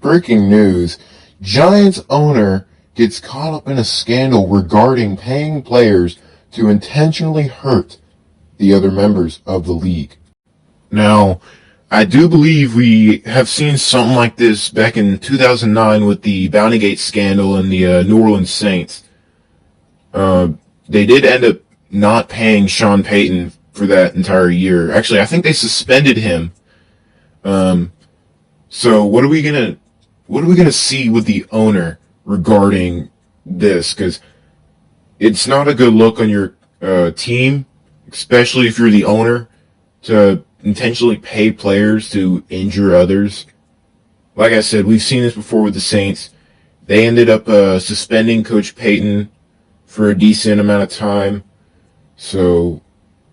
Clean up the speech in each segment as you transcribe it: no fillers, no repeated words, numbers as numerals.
Breaking news. Giants owner gets caught up in a scandal regarding paying players to intentionally hurt the other members of the league. Now, I do believe we have seen something like this back in 2009 with the Bountygate scandal and the New Orleans Saints. Uh, they did end up not paying Sean Payton for that entire year. Actually, I think they suspended him. Um, so what are we gonna see with the owner regarding this? Because it's not a good look on your team, especially if you're the owner, to intentionally pay players to injure others. Like I said, we've seen this before with the Saints. They ended up suspending Coach Payton for a decent amount of time. So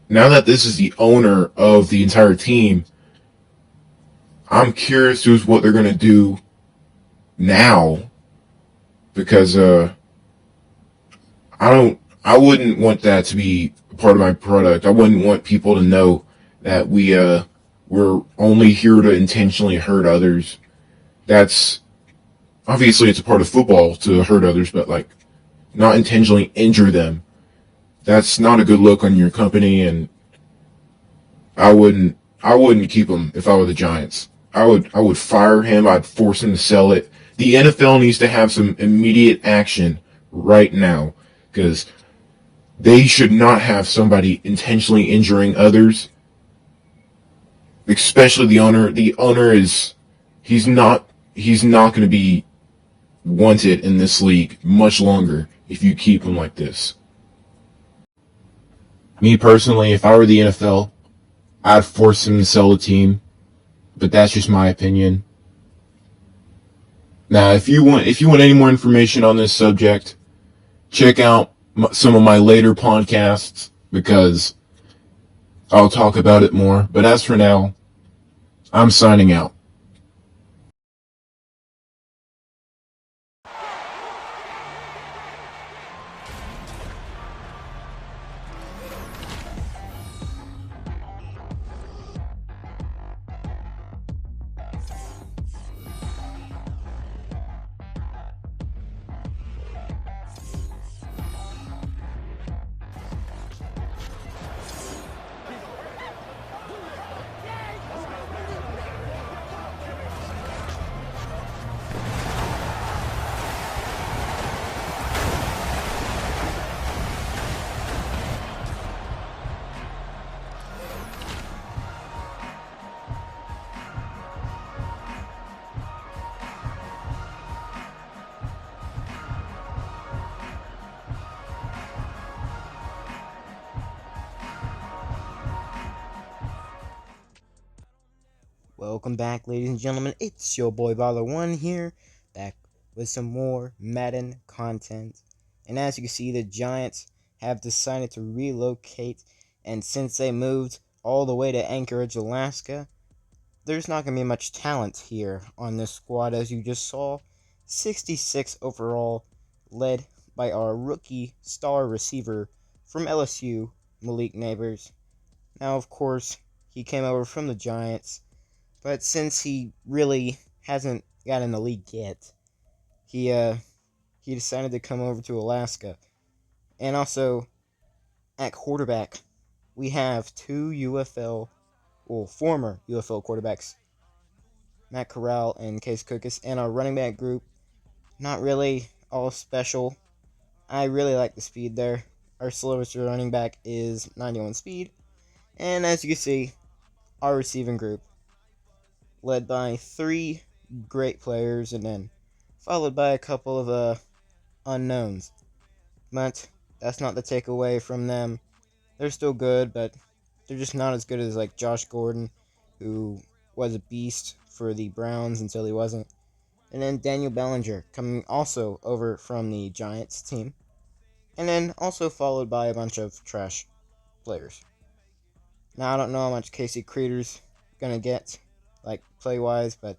now that this is the owner of the entire team, I'm curious as to what they're going to do now because I wouldn't want that to be a part of my product. I wouldn't want people to know that we're only here to intentionally hurt others. That's obviously it's a part of football to hurt others, but like not intentionally injure them. That's not a good look on your company, and I wouldn't keep him if I were the Giants. I would fire him. I'd force him to sell it. The NFL needs to have some immediate action right now because they should not have somebody intentionally injuring others, especially the owner. The owner is he's not going to be wanted in this league much longer if you keep him like this. Me personally, if I were the NFL, I'd force him to sell the team, but that's just my opinion. Now, if you want any more information on this subject, check out some of my later podcasts because I'll talk about it more. But as for now, I'm signing out. Welcome back, ladies and gentlemen. It's your boy Baller1 here, back with some more Madden content. And as you can see, the Giants have decided to relocate, and since they moved all the way to Anchorage, Alaska, there's not going to be much talent here on this squad, as you just saw. 66 overall, led by our rookie star receiver from LSU, Malik Neighbors. Now, of course, he came over from the Giants, but since he really hasn't gotten in the league yet, he decided to come over to Alaska. And also, at quarterback, we have two former UFL quarterbacks, Matt Corral and Case Cookus, and our running back group, not really all special. I really like the speed there. Our slowest running back is 91 speed. And as you can see, our receiving group, led by three great players and then followed by a couple of unknowns. But that's not the takeaway from them. They're still good, but they're just not as good as like Josh Gordon, who was a beast for the Browns until he wasn't. And then Daniel Bellinger coming also over from the Giants team. And then also followed by a bunch of trash players. Now I don't know how much Casey Creeder's gonna get, like play wise, but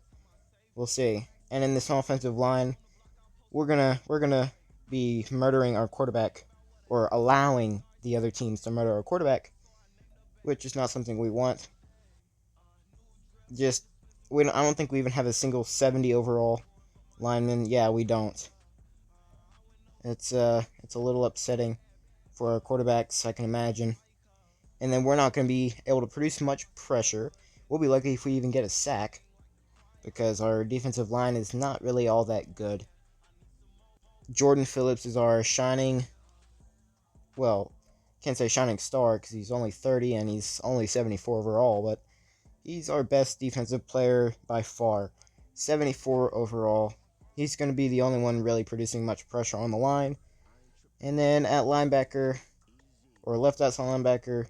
we'll see. And in this offensive line, we're gonna be murdering our quarterback, or allowing the other teams to murder our quarterback, which is not something we want. Just I don't think we even have a single 70 overall lineman. Yeah, we don't. It's a little upsetting for our quarterbacks, I can imagine. And then we're not going to be able to produce much pressure. We'll be lucky if we even get a sack, because our defensive line is not really all that good. Jordan Phillips is our shining, well, can't say shining star because he's only 30 and he's only 74 overall, but he's our best defensive player by far. 74 overall. He's going to be the only one really producing much pressure on the line. And then at linebacker, or left outside linebacker,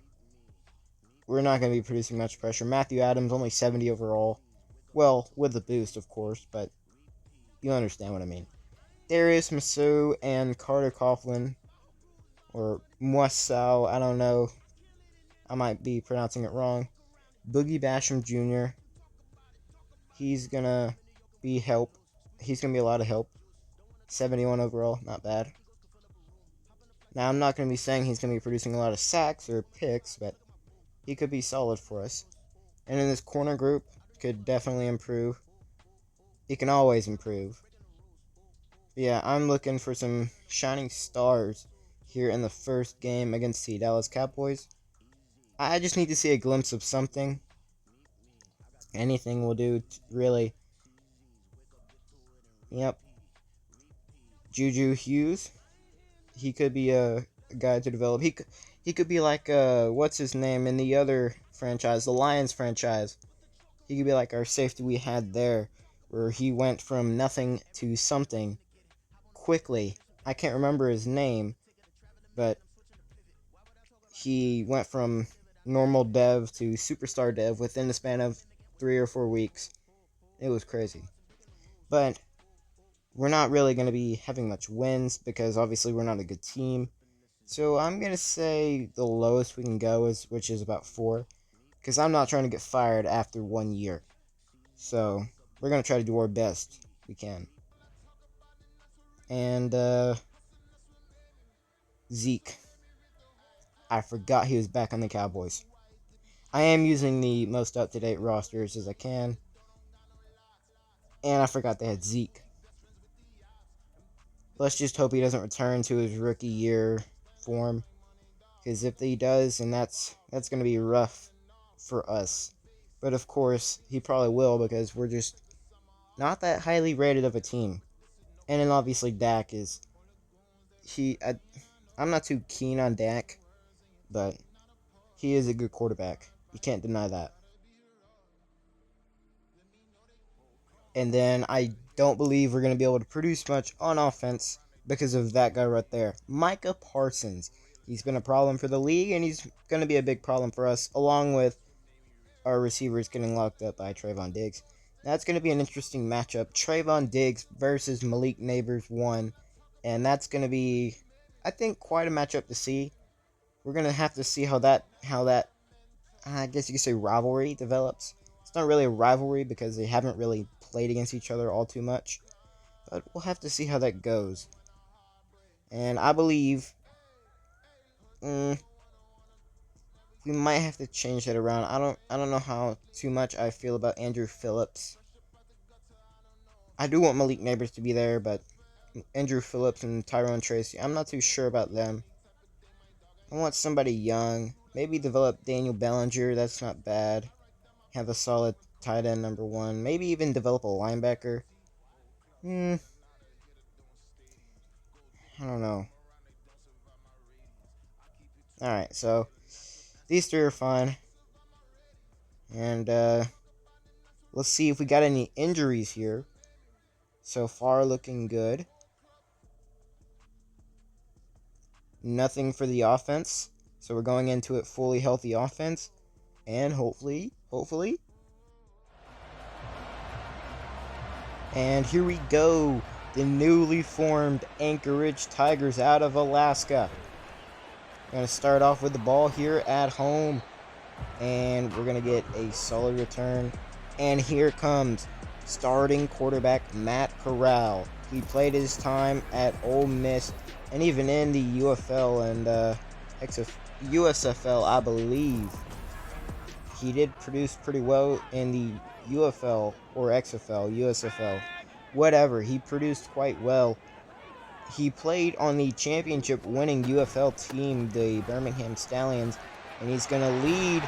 we're not going to be producing much pressure. Matthew Adams, only 70 overall. Well, with the boost, of course, but you understand what I mean. Darius Masu and Carter Coughlin, or Moisau, I don't know. I might be pronouncing it wrong. Boogie Basham Jr., he's going to be help. He's going to be a lot of help. 71 overall, not bad. Now, I'm not going to be saying he's going to be producing a lot of sacks or picks, but he could be solid for us. And in this corner group, could definitely improve. He can always improve. But yeah, I'm looking for some shining stars here in the first game against the Dallas Cowboys. I just need to see a glimpse of something. Anything will do, really. Yep. Juju Hughes. He could be a guy to develop. He could be like, what's his name in the other franchise, the Lions franchise. He could be like our safety we had there, where he went from nothing to something quickly. I can't remember his name, but he went from normal dev to superstar dev within the span of 3 or 4 weeks. It was crazy. But we're not really going to be having much wins because obviously we're not a good team. So I'm going to say the lowest we can go is, which is about 4, because I'm not trying to get fired after 1 year. So we're going to try to do our best we can. And Zeke. I forgot he was back on the Cowboys. I am using the most up-to-date rosters as I can. And I forgot they had Zeke. Let's just hope he doesn't return to his rookie year form. Because if he does, then that's going to be rough for us. But of course, he probably will because we're just not that highly rated of a team. And then obviously Dak is... I'm not too keen on Dak, but he is a good quarterback. You can't deny that. And then I don't believe we're going to be able to produce much on offense because of that guy right there. Micah Parsons. He's been a problem for the league, and he's going to be a big problem for us, along with our receivers getting locked up by Trayvon Diggs. That's going to be an interesting matchup. Trayvon Diggs versus Malik Neighbors 1. And that's going to be, I think, quite a matchup to see. We're going to have to see how that I guess you could say rivalry develops. It's not really a rivalry because they haven't really played against each other all too much. But we'll have to see how that goes. And I believe we might have to change that around. I don't know how too much I feel about Andrew Phillips. I do want Malik Neighbors to be there, but Andrew Phillips and Tyrone Tracy, I'm not too sure about them. I want somebody young. Maybe develop Daniel Bellinger. That's not bad. Have a solid tight end number 1. Maybe even develop a linebacker. I don't know. Alright, so these 3 are fine. And let's see if we got any injuries here. So far looking good. Nothing for the offense. So we're going into it fully healthy offense. And hopefully. And here we go. The newly formed Anchorage Tigers out of Alaska. Going to start off with the ball here at home. And we're going to get a solid return. And here comes starting quarterback Matt Corral. He played his time at Ole Miss and even in the UFL and USFL, I believe. He did produce pretty well in the UFL or XFL, USFL, whatever. He produced quite well. He played on the championship-winning UFL team, the Birmingham Stallions, and he's going to lead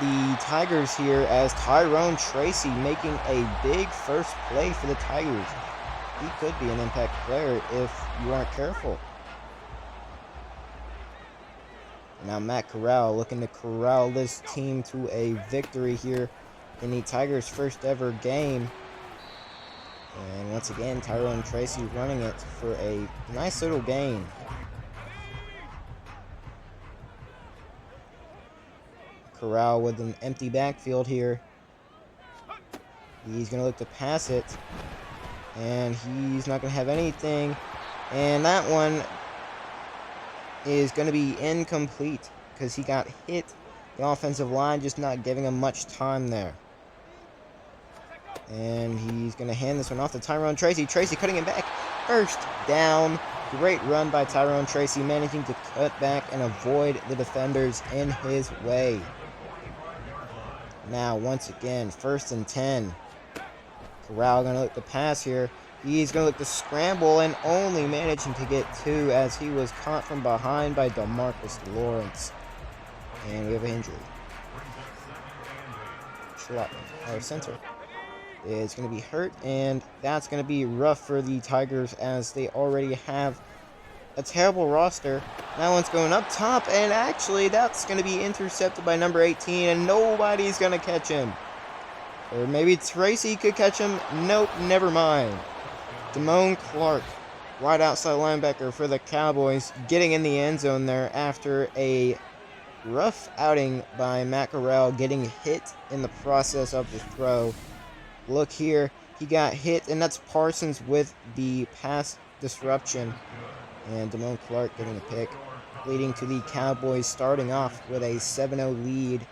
the Tigers here as Tyrone Tracy making a big first play for the Tigers. He could be an impact player if you aren't careful. Now Matt Corral looking to corral this team to a victory here in the Tigers' first ever game. And once again, Tyrone Tracy running it for a nice little gain. Corral with an empty backfield here. He's going to look to pass it. And he's not going to have anything. And that one is going to be incomplete because he got hit. The offensive line just not giving him much time there. And he's going to hand this one off to Tyrone Tracy. Tracy cutting it back. First down. Great run by Tyrone Tracy, managing to cut back and avoid the defenders in his way. Now, once again, 1st and 10. Corral going to look to pass here. He's going to look to scramble and only managing to get 2 as he was caught from behind by DeMarcus Lawrence. And we have an injury. Our center is going to be hurt, and that's going to be rough for the Tigers as they already have a terrible roster. That one's going up top, and actually that's going to be intercepted by number 18, and nobody's going to catch him. Or maybe Tracy could catch him. Nope, never mind. Damone Clark, wide outside linebacker for the Cowboys, getting in the end zone there after a rough outing by Matt Corral, getting hit in the process of the throw. Look here, he got hit, and that's Parsons with the pass disruption. And Damone Clark getting a pick, leading to the Cowboys starting off with a 7-0 lead.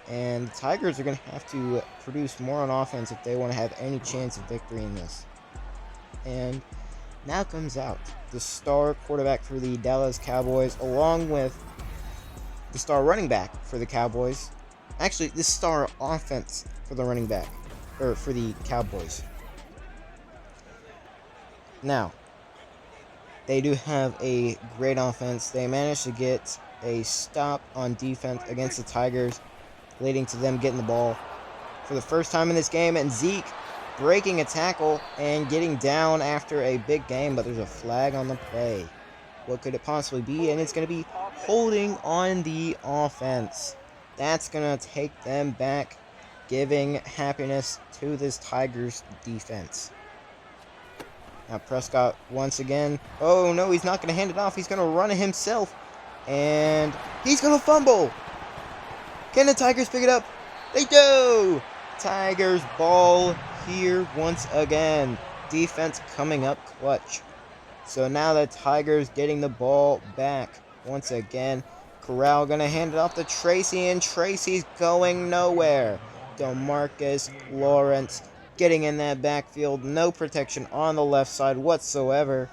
And the Tigers are going to have to produce more on offense if they want to have any chance of victory in this. And now comes out the star quarterback for the Dallas Cowboys, along with the star running back for the Cowboys. Actually, the star offense for the running back, or for the Cowboys. Now, they do have a great offense. They managed to get a stop on defense against the Tigers, leading to them getting the ball for the first time in this game. And Zeke breaking a tackle and getting down after a big game, but there's a flag on the play. What could it possibly be? And it's going to be holding on the offense. That's going to take them back, giving happiness to this Tigers defense. Now Prescott once again. Oh no, he's not going to hand it off. He's going to run it himself. And he's going to fumble. Can the Tigers pick it up? They do! Tigers ball here once again. Defense coming up clutch. So now the Tigers getting the ball back once again. Corral going to hand it off to Tracy, and Tracy's going nowhere. DeMarcus Lawrence getting in that backfield. No protection on the left side whatsoever.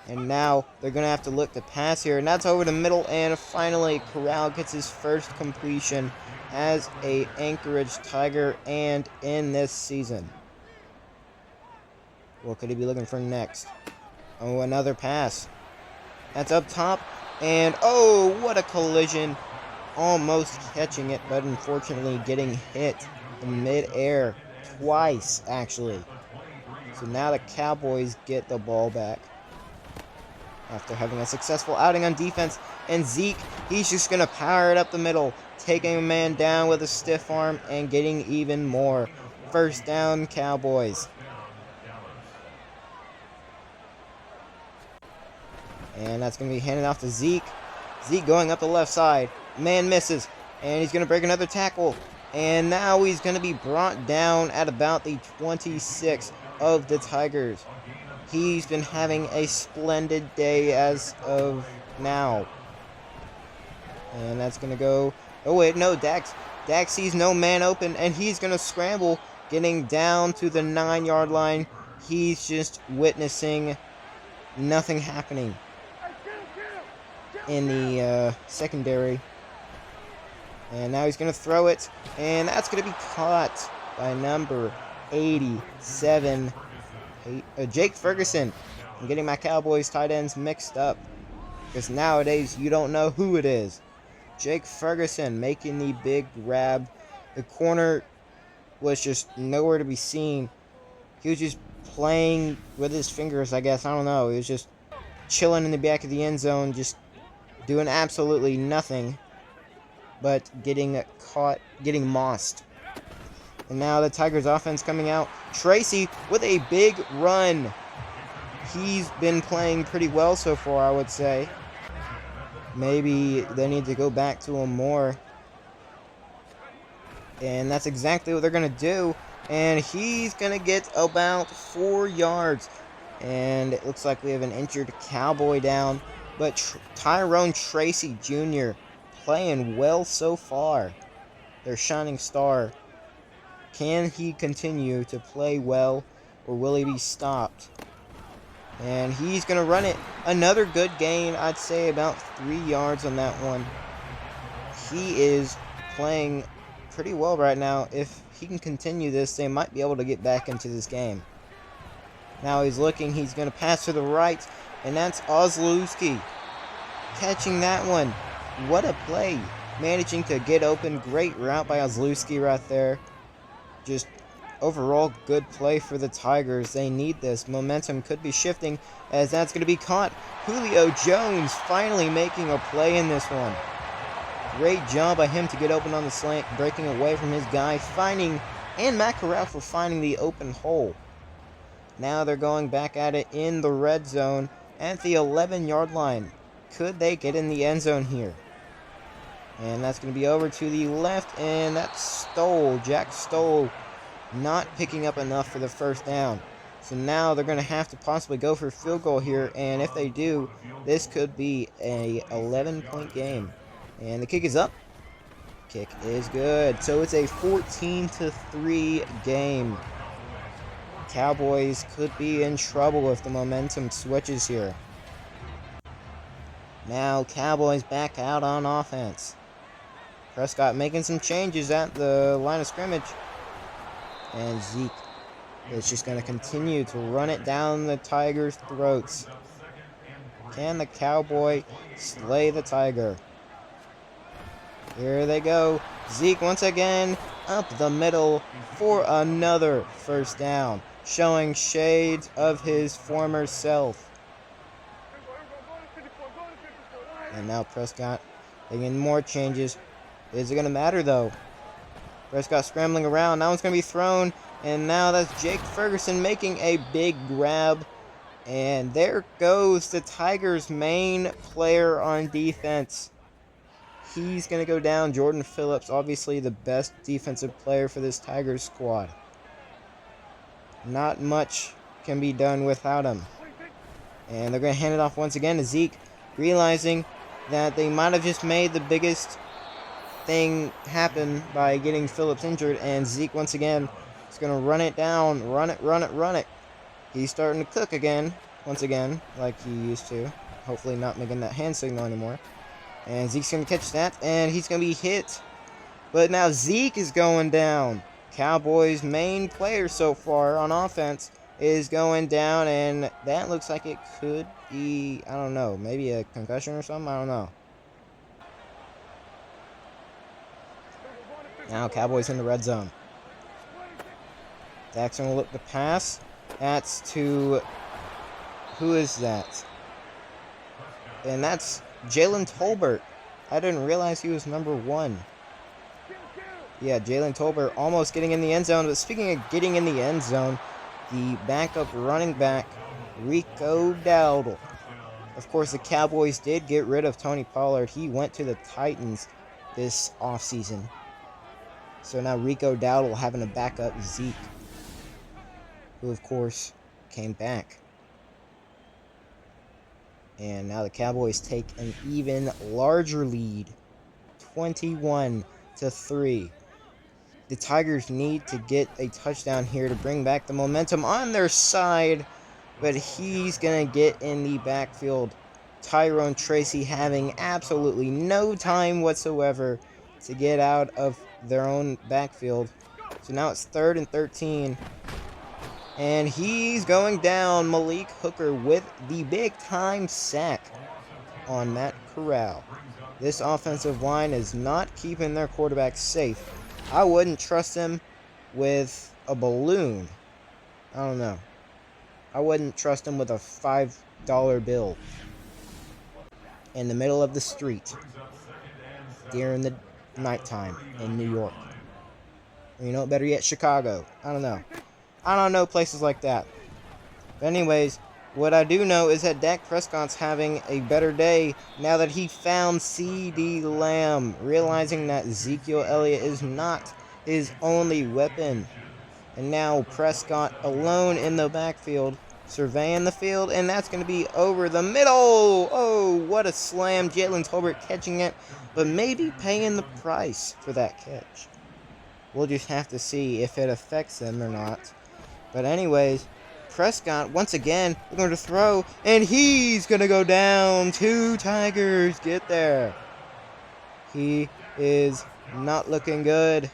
And now they're going to have to look to pass here. And that's over the middle. And finally, Corral gets his first completion as a Anchorage Tiger and in this season. What could he be looking for next? Oh, another pass. That's up top. And oh, what a collision. Almost catching it, but unfortunately getting hit in midair. Twice, actually. So now the Cowboys get the ball back after having a successful outing on defense. And Zeke, he's just going to power it up the middle, taking a man down with a stiff arm and getting even more. First down, Cowboys. And that's going to be handed off to Zeke. Zeke going up the left side. Man misses. And he's going to break another tackle. And now he's going to be brought down at about the 26 of the Tigers. He's been having a splendid day as of now. And that's going to go... Oh, wait, no, Dax. Dax sees no man open, and he's going to scramble, getting down to the 9-yard line. He's just witnessing nothing happening in the secondary. And now he's going to throw it, and that's going to be caught by number 87, Jake Ferguson. I'm getting my Cowboys tight ends mixed up because nowadays you don't know who it is. Jake Ferguson making the big grab. The corner was just nowhere to be seen. He was just playing with his fingers, I guess. I don't know. He was just chilling in the back of the end zone, just doing absolutely nothing but getting caught, getting mossed. And now the Tigers offense coming out. Tracy with a big run. He's been playing pretty well so far, I would say. Maybe they need to go back to him more. And that's exactly what they're going to do. And he's going to get about 4 yards. And it looks like we have an injured Cowboy down. But Tyrone Tracy Jr. playing well so far. Their shining star. Can he continue to play well, or will he be stopped? And he's going to run it. Another good gain, I'd say about 3 yards on that one. He is playing pretty well right now. If he can continue this, they might be able to get back into this game. Now he's looking. He's going to pass to the right, and that's Ozlowski catching that one. What a play. Managing to get open. Great route by Ozlowski right there. Just overall good play for the Tigers. They need this. Momentum could be shifting as that's going to be caught. Julio Jones finally making a play in this one. Great job by him to get open on the slant, breaking away from his guy, and Matt Corral for finding the open hole. Now they're going back at it in the red zone at the 11-yard line. Could they get in the end zone here? And that's going to be over to the left, and that's Jack Stoll, not picking up enough for the first down. So now they're going to have to possibly go for a field goal here, and if they do, this could be a 11-point game. And the kick is up. Kick is good. So it's a 14-3 game. Cowboys could be in trouble if the momentum switches here. Now Cowboys back out on offense. Prescott making some changes at the line of scrimmage. And Zeke is just going to continue to run it down the Tigers' throats. Can the Cowboy slay the Tiger? Here they go. Zeke once again up the middle for another first down, showing shades of his former self. And now Prescott making more changes. Is it going to matter, though? Prescott scrambling around. Now it's going to be thrown. And now that's Jake Ferguson making a big grab. And there goes the Tigers' main player on defense. He's going to go down. Jordan Phillips, obviously the best defensive player for this Tigers squad. Not much can be done without him. And they're going to hand it off once again to Zeke, realizing that they might have just made the biggest thing happen by getting Phillips injured, and Zeke once again is going to run it down, run it. He's starting to cook again, once again, like he used to. Hopefully not making that hand signal anymore. And Zeke's going to catch that, and he's going to be hit. But now Zeke is going down. Cowboys' main player so far on offense is going down, and that looks like it could be, I don't know, maybe a concussion or something, I don't know. Now Cowboys in the red zone. Jackson will look to pass. That's to... Who is that? And that's Jalen Tolbert. I didn't realize he was number 1. Yeah, Jalen Tolbert almost getting in the end zone. But speaking of getting in the end zone, the backup running back, Rico Dowdle. Of course, the Cowboys did get rid of Tony Pollard. He went to the Titans this offseason. So now Rico Dowdle having to back up Zeke, who of course came back. And now the Cowboys take an even larger lead, 21-3. The Tigers need to get a touchdown here to bring back the momentum on their side, but he's going to get in the backfield. Tyrone Tracy having absolutely no time whatsoever to get out of their own backfield. So now it's 3rd and 13. And he's going down. Malik Hooker with the big-time sack on Matt Corral. This offensive line is not keeping their quarterback safe. I wouldn't trust him with a balloon. I don't know. I wouldn't trust him with a $5 bill in the middle of the street during the nighttime in New York. Or, you know, better yet, Chicago. I don't know. I don't know places like that. But anyways, what I do know is that Dak Prescott's having a better day now that he found CeeDee Lamb, realizing that Ezekiel Elliott is not his only weapon. And now Prescott alone in the backfield, surveying the field, and that's going to be over the middle. Oh, what a slam. Jalen Tolbert catching it, but maybe paying the price for that catch. We'll just have to see if it affects them or not. But anyways, Prescott, once again, we're going to throw, and he's going to go down. 2 Tigers get there. He is not looking good.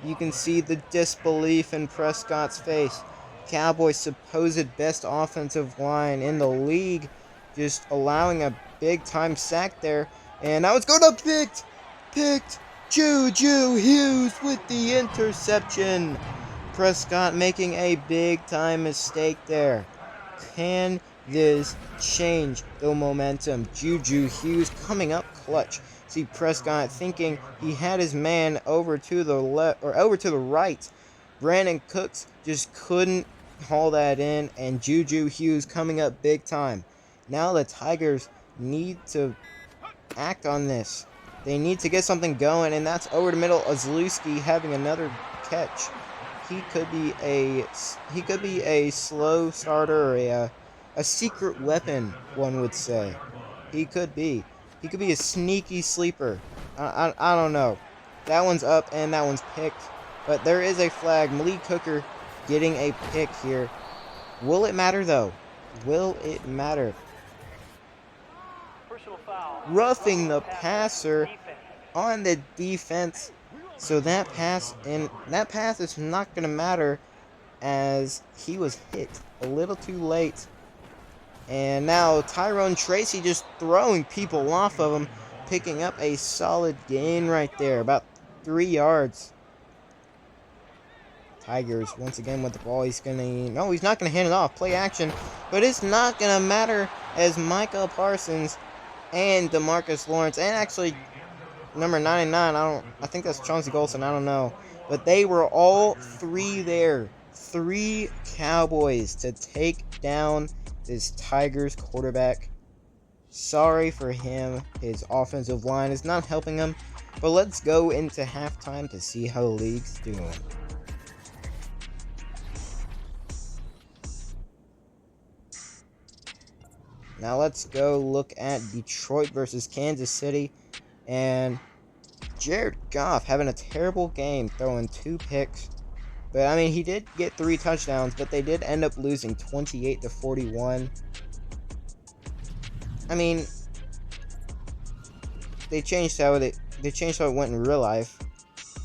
You can see the disbelief in Prescott's face. Cowboys' supposed best offensive line in the league just allowing a big-time sack there. And now it's going to picked. Juju Hughes with the interception. Prescott making a big-time mistake there. Can this change the momentum? Juju Hughes coming up clutch. See Prescott thinking he had his man over to the left or over to the right. Brandon Cooks just couldn't haul that in, and Juju Hughes coming up big time. Now the Tigers need to act on this. They need to get something going, and that's over the middle. Ozlewski having another catch. He could be a slow starter or a secret weapon, one would say. He could be a sneaky sleeper. I don't know. That one's up and that one's picked, but there is a flag. Malik Hooker getting a pick here. Will it matter though? Will it matter? Roughing the passer on the defense. So that pass is not going to matter as he was hit a little too late. And now Tyrone Tracy just throwing people off of him, picking up a solid gain right there, about 3 yards. Tigers once again with the ball. He's not going to hand it off. Play action, but it's not going to matter as Micah Parsons and DeMarcus Lawrence, and actually number 99, I think that's Chauncey Golson, I don't know. But they were all 3 there. 3 Cowboys to take down this Tigers quarterback. Sorry for him. His offensive line is not helping him. But let's go into halftime to see how the league's doing. Now let's go look at Detroit versus Kansas City. And Jared Goff having a terrible game, throwing 2 picks. But, I mean, he did get 3 touchdowns, but they did end up losing 28-41. I mean, they changed how it went in real life.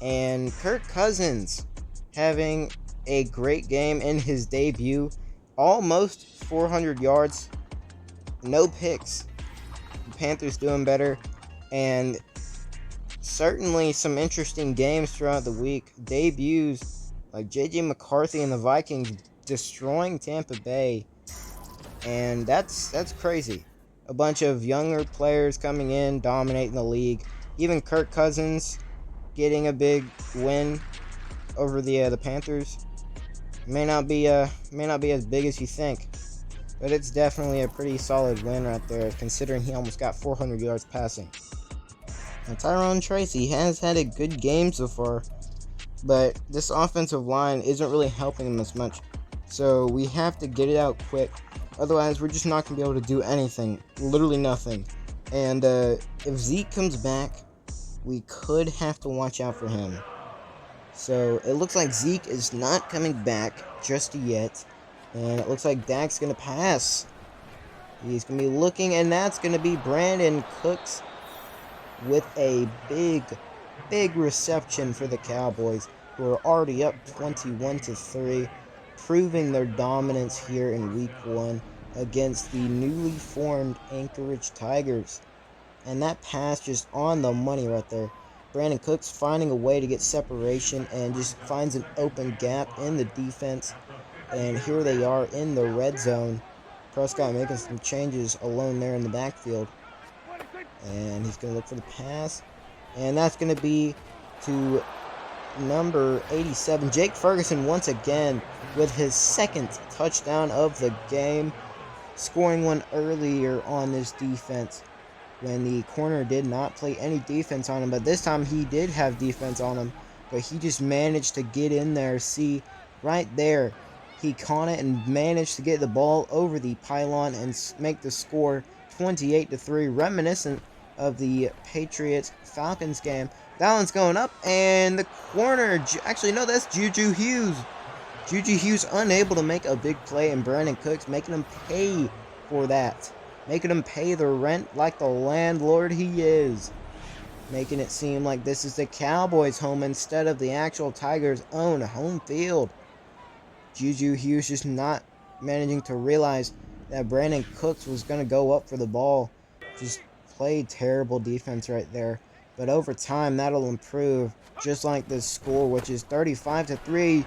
And Kirk Cousins having a great game in his debut. Almost 400 yards. No picks. The Panthers doing better. And certainly some interesting games throughout the week. Debuts like J.J. McCarthy and the Vikings destroying Tampa Bay. And that's crazy. A bunch of younger players coming in, dominating the league. Even Kirk Cousins getting a big win over the Panthers. May not be as big as you think, but it's definitely a pretty solid win right there, considering he almost got 400 yards passing. And Tyrone Tracy has had a good game so far, but this offensive line isn't really helping him as much. So we have to get it out quick. Otherwise, we're just not going to be able to do anything. Literally nothing. And if Zeke comes back, we could have to watch out for him. So it looks like Zeke is not coming back just yet. And it looks like Dak's going to pass. He's going to be looking, and that's going to be Brandon Cooks with a big reception for the Cowboys. who are already up 21-3, proving their dominance here in Week 1 against the newly formed Anchorage Tigers. And that pass just on the money right there. Brandon Cooks finding a way to get separation and just finds an open gap in the defense. And here they are in the red zone. Prescott making some changes alone there in the backfield. And he's going to look for the pass. And that's going to be to number 87, Jake Ferguson, once again with his second touchdown of the game, scoring one earlier on this defense when the corner did not play any defense on him, but this time he did have defense on him, but he just managed to get in there. See, right there, he caught it and managed to get the ball over the pylon and make the score 28-3, reminiscent of the Patriots-Falcons game. That one's going up, and the corner, actually no, that's Juju Hughes. Juju Hughes unable to make a big play, and Brandon Cooks making him pay for that. Making him pay the rent like the landlord he is. Making it seem like this is the Cowboys' home instead of the actual Tigers' own home field. Juju Hughes just not managing to realize that Brandon Cooks was going to go up for the ball. Just played terrible defense right there. But over time, that'll improve. Just like this score, which is 35-3.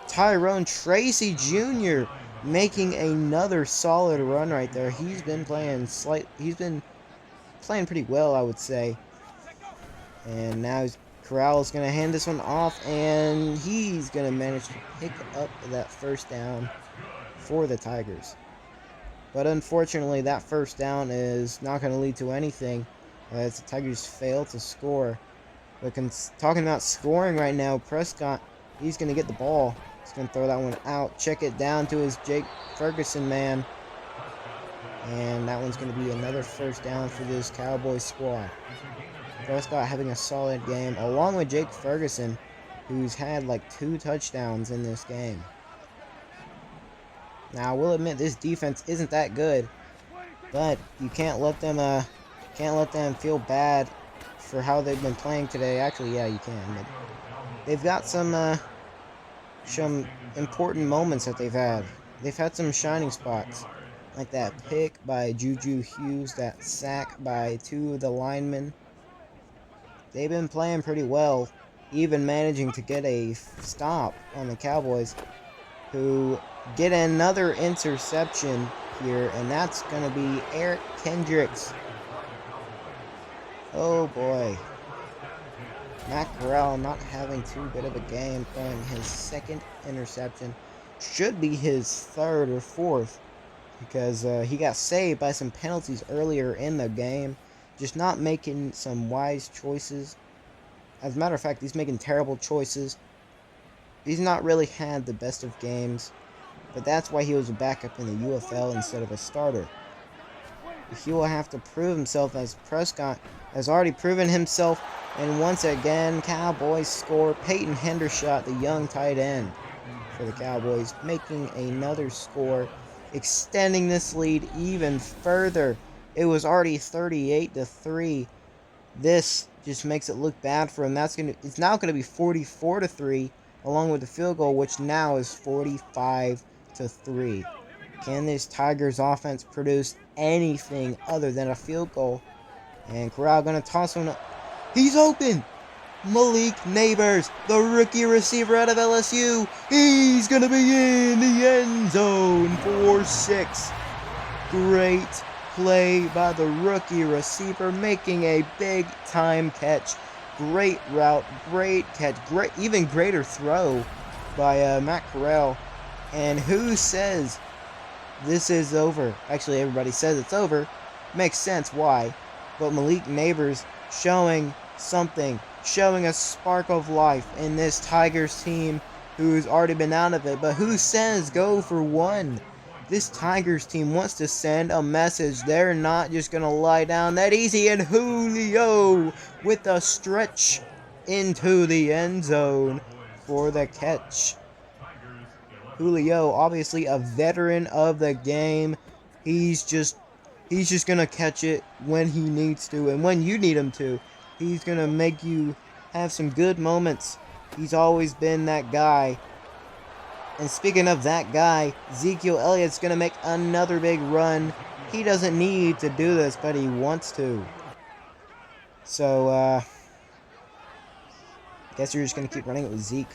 Tyrone Tracy Jr. making another solid run right there. He's been playing pretty well, I would say. And now Corral's going to hand this one off, and he's going to manage to pick up that first down for the Tigers. But unfortunately, that first down is not going to lead to anything as the Tigers fail to score. But talking about scoring right now, Prescott, he's going to get the ball. He's going to throw that one out. Check it down to his Jake Ferguson man. And that one's going to be another first down for this Cowboys squad. Prescott having a solid game, along with Jake Ferguson, who's had like 2 touchdowns in this game. Now, I will admit this defense isn't that good, but you can't let them feel bad for how they've been playing today. Actually, yeah, you can. But they've got some important moments that they've had. They've had some shining spots, like that pick by Juju Hughes, that sack by 2 of the linemen. They've been playing pretty well, even managing to get a stop on the Cowboys, who get another interception here, and that's going to be Eric Kendricks. Oh boy. Matt Corral not having too good of a game, throwing his second interception. Should be his 3rd or 4th, because he got saved by some penalties earlier in the game. Just not making some wise choices. As a matter of fact, he's making terrible choices. He's not really had the best of games, but that's why he was a backup in the UFL instead of a starter. He will have to prove himself, as Prescott has already proven himself. And once again, Cowboys score. Peyton Hendershot, the young tight end for the Cowboys, making another score, extending this lead even further. It was already 38-3. This just makes it look bad for him. It's now going to be 44-3, along with the field goal, which now is 45-3. Can this Tigers offense produce anything other than a field goal? And Corral going to toss one up. He's open! Malik Neighbors, the rookie receiver out of LSU. He's going to be in the end zone for 6. Great play by the rookie receiver, making a big-time catch. Great route, great catch, even greater throw by Matt Corral. And who says this is over? Actually, everybody says it's over. Makes sense why. But Malik Neighbors showing something, showing a spark of life in this Tigers team who's already been out of it. But who says go for 1? This Tigers team wants to send a message. They're not just going to lie down that easy. And Julio with a stretch into the end zone for the catch. Julio, obviously a veteran of the game. He's just going to catch it when he needs to and when you need him to. He's going to make you have some good moments He's always been that guy. And speaking of that guy, Ezekiel Elliott's going to make another big run. He doesn't need to do this, but he wants to. So, I guess you're just going to keep running it with Zeke.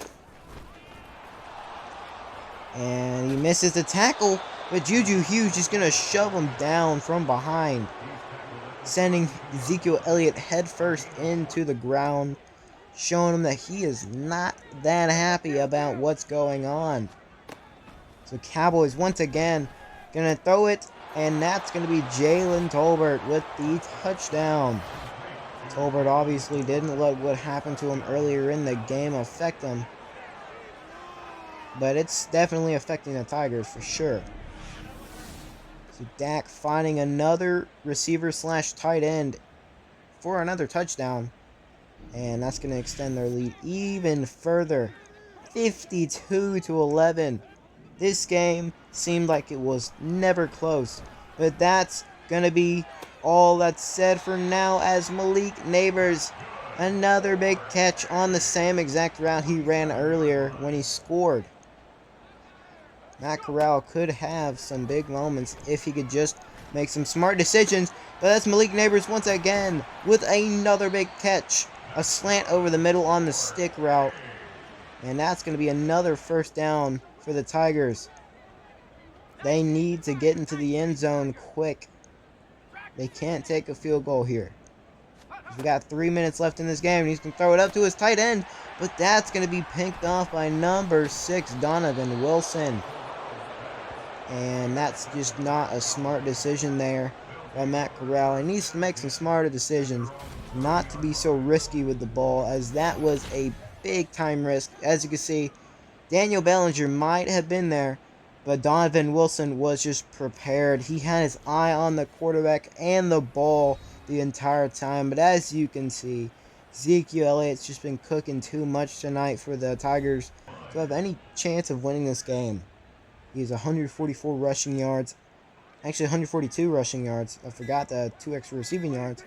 And he misses the tackle, but Juju Hughes is going to shove him down from behind, sending Ezekiel Elliott headfirst into the ground, showing him that he is not that happy about what's going on. So Cowboys once again going to throw it, and that's going to be Jalen Tolbert with the touchdown. Tolbert obviously didn't let what happened to him earlier in the game affect him, but it's definitely affecting the Tigers for sure. So Dak finding another receiver slash tight end for another touchdown, and that's going to extend their lead even further. 52-11. This game seemed like it was never close, but that's going to be all that's said for now, as Malik Neighbors, another big catch on the same exact route he ran earlier when he scored. Matt Corral could have some big moments if he could just make some smart decisions, but that's Malik Neighbors once again with another big catch. A slant over the middle on the stick route, and that's going to be another first down for the Tigers. They need to get into the end zone quick. They can't take a field goal here. We got 3 minutes left in this game, and he's going to throw it up to his tight end, but that's going to be picked off by number 6, Donovan Wilson. And that's just not a smart decision there by Matt Corral. He needs to make some smarter decisions, not to be so risky with the ball, as that was a big time risk. As you can see, Daniel Bellinger might have been there, but Donovan Wilson was just prepared. He had his eye on the quarterback and the ball the entire time. But as you can see, Ezekiel Elliott's just been cooking too much tonight for the Tigers to have any chance of winning this game. He has 144 rushing yards. Actually, 142 rushing yards. I forgot the 2 extra receiving yards.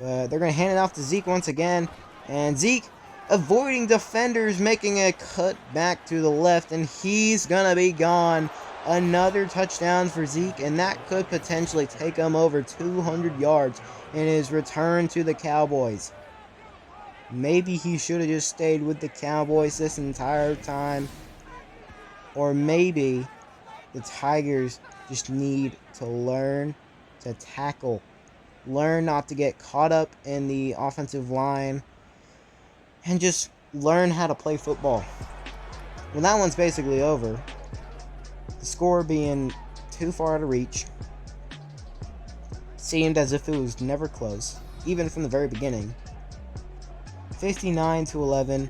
But they're going to hand it off to Zeke once again. And Zeke, avoiding defenders, making a cut back to the left. And he's going to be gone. Another touchdown for Zeke. And that could potentially take him over 200 yards in his return to the Cowboys. Maybe he should have just stayed with the Cowboys this entire time. Or maybe the Tigers just need to learn to tackle. Learn not to get caught up in the offensive line. And just learn how to play football. Well, that one's basically over. The score being too far out of reach. Seemed as if it was never close, even from the very beginning. 59-11.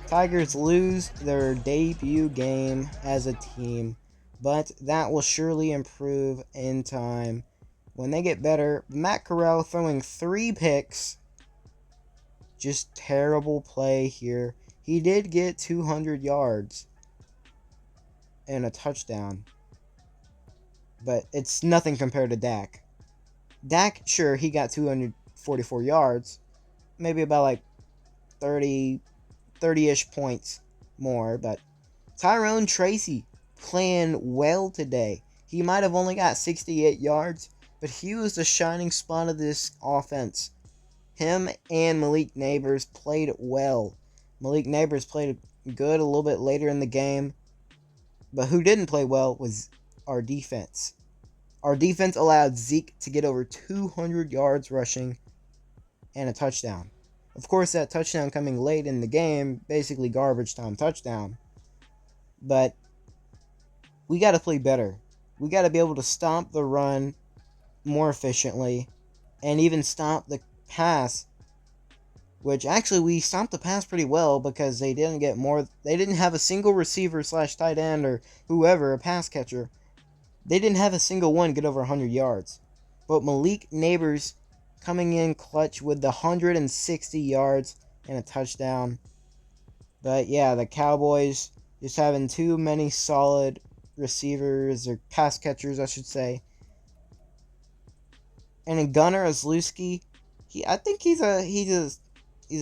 Tigers lose their debut game as a team, but that will surely improve in time when they get better. Matt Corral throwing 3 picks. Just terrible play here. He did get 200 yards and a touchdown, but it's nothing compared to Dak. Dak, sure, he got 244 yards, maybe about like 30-ish points more, but Tyrone Tracy playing well today. He might have only got 68 yards, but he was the shining spot of this offense. Him and Malik Neighbors played well. Malik Neighbors played good a little bit later in the game, but who didn't play well was our defense. Our defense allowed Zeke to get over 200 yards rushing and a touchdown. Of course, that touchdown coming late in the game, basically garbage time touchdown. But we got to play better. We got to be able to stop the run more efficiently and even stop the pass, which actually we stopped the pass pretty well because they didn't have a single receiver slash tight end or whoever, a pass catcher. They didn't have a single one get over 100 yards. But Malik Neighbors coming in clutch with the 160 yards and a touchdown. But yeah, the Cowboys just having too many solid receivers, or pass catchers, I should say. And in Gunnar Olszewski, I think he's a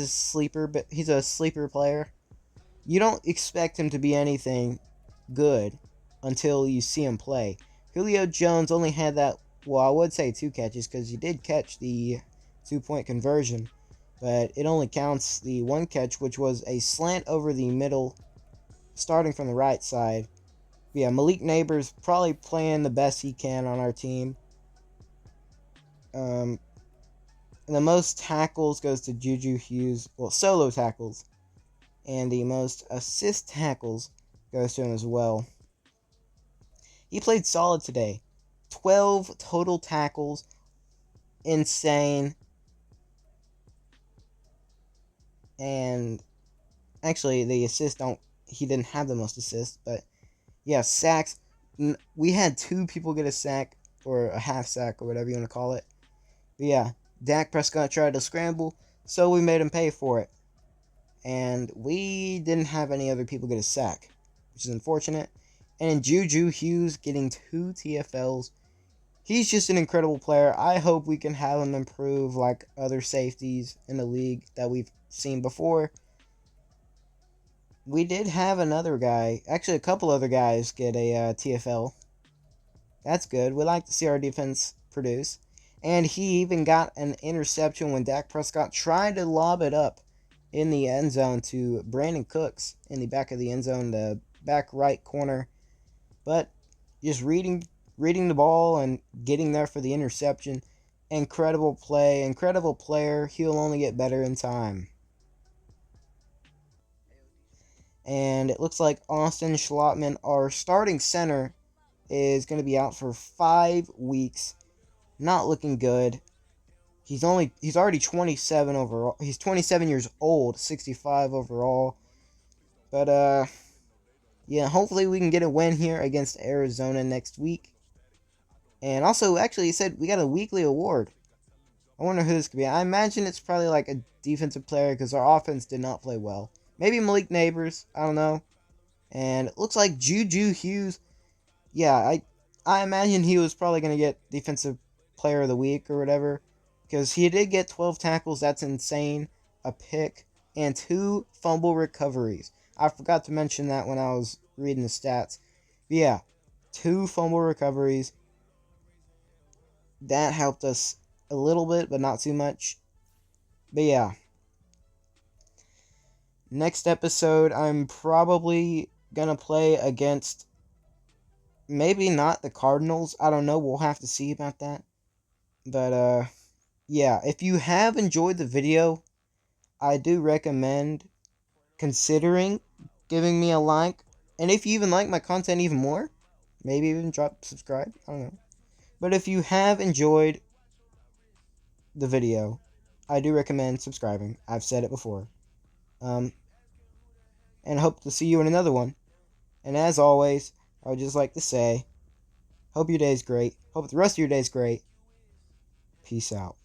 sleeper, but he's a sleeper player. You don't expect him to be anything good until you see him play. Julio Jones only had that, well, I would say 2 catches because he did catch the 2-point conversion, but it only counts the 1 catch, which was a slant over the middle, starting from the right side. But yeah, Malik Neighbors probably playing the best he can on our team. And the most tackles goes to Juju Hughes, well, solo tackles, and the most assist tackles goes to him as well. He played solid today. 12 total tackles. Insane. And actually, the assists don't. He didn't have the most assists, but yeah, sacks. We had 2 people get a sack, or a half sack, or whatever you want to call it. But yeah, Dak Prescott tried to scramble, so we made him pay for it. And we didn't have any other people get a sack, which is unfortunate. And Juju Hughes getting 2 TFLs. He's just an incredible player. I hope we can have him improve like other safeties in the league that we've seen before. We did have another guy, actually a couple other guys, get a TFL. That's good. We like to see our defense produce. And he even got an interception when Dak Prescott tried to lob it up in the end zone to Brandon Cooks in the back of the end zone, the back right corner. But just reading the ball and getting there for the interception. Incredible play, incredible player. He'll only get better in time. And it looks like Austin Schlottman, our starting center, is going to be out for 5 weeks. Not looking good. He's already 27 overall. He's 27 years old, 65 overall. But yeah, hopefully we can get a win here against Arizona next week. And also, actually, he said we got a weekly award. I wonder who this could be. I imagine it's probably like a defensive player because our offense did not play well. Maybe Malik Neighbors. I don't know. And it looks like Juju Hughes. Yeah, I imagine he was probably going to get defensive player of the week or whatever. Because he did get 12 tackles. That's insane. A pick. And 2 fumble recoveries. I forgot to mention that when I was reading the stats. But yeah, 2 fumble recoveries. That helped us a little bit, but not too much. But yeah. Next episode, I'm probably going to play against maybe not the Cardinals. I don't know. We'll have to see about that. But yeah, if you have enjoyed the video, I do recommend considering giving me a like. And if you even like my content even more, maybe even drop subscribe. I don't know. But if you have enjoyed the video, I do recommend subscribing. I've said it before. And hope to see you in another one. And as always, I would just like to say, hope your day's great. Hope the rest of your day's great. Peace out.